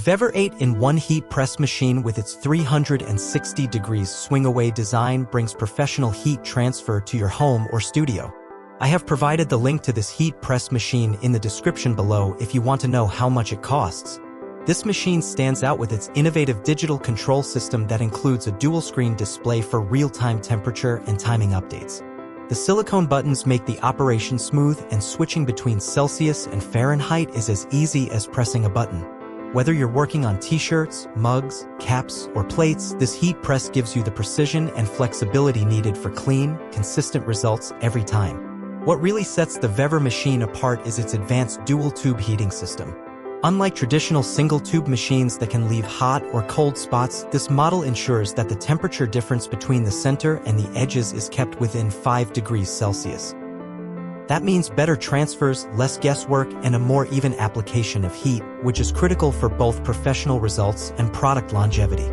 VEVOR 8-in-1 heat press machine with its 360 degrees swing-away design brings professional heat transfer to your home or studio. I have provided the link to this heat press machine in the description below if you want to know how much it costs. This machine stands out with its innovative digital control system that includes a dual-screen display for real-time temperature and timing updates. The silicone buttons make the operation smooth, and switching between Celsius and Fahrenheit is as easy as pressing a button. Whether you're working on t-shirts, mugs, caps, or plates, this heat press gives you the precision and flexibility needed for clean, consistent results every time. What really sets the VEVOR machine apart is its advanced dual-tube heating system. Unlike traditional single-tube machines that can leave hot or cold spots, this model ensures that the temperature difference between the center and the edges is kept within 5 degrees Celsius. That means better transfers, less guesswork, and a more even application of heat, which is critical for both professional results and product longevity.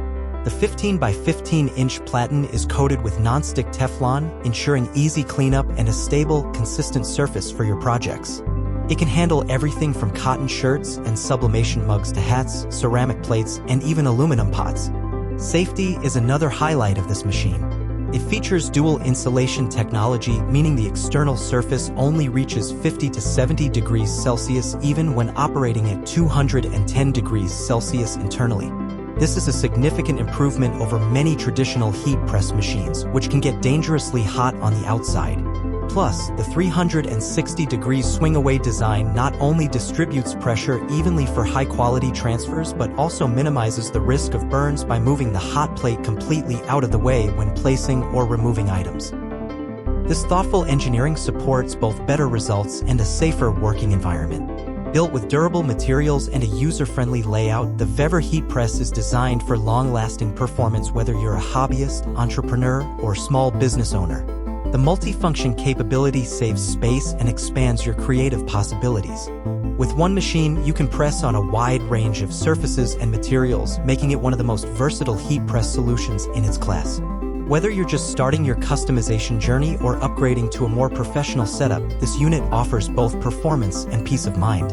The 15 by 15-inch platen is coated with non-stick Teflon, ensuring easy cleanup and a stable, consistent surface for your projects. It can handle everything from cotton shirts and sublimation mugs to hats, ceramic plates, and even aluminum pots. Safety is another highlight of this machine. It features dual insulation technology, meaning the external surface only reaches 50 to 70 degrees Celsius even when operating at 210 degrees Celsius internally. This is a significant improvement over many traditional heat press machines, which can get dangerously hot on the outside. Plus, the 360 degrees swing-away design not only distributes pressure evenly for high-quality transfers but also minimizes the risk of burns by moving the hot plate completely out of the way when placing or removing items. This thoughtful engineering supports both better results and a safer working environment. Built with durable materials and a user-friendly layout, the VEVOR heat press is designed for long-lasting performance whether you're a hobbyist, entrepreneur, or small business owner. The multifunction capability saves space and expands your creative possibilities. With one machine, you can press on a wide range of surfaces and materials, making it one of the most versatile heat press solutions in its class. Whether you're just starting your customization journey or upgrading to a more professional setup, this unit offers both performance and peace of mind.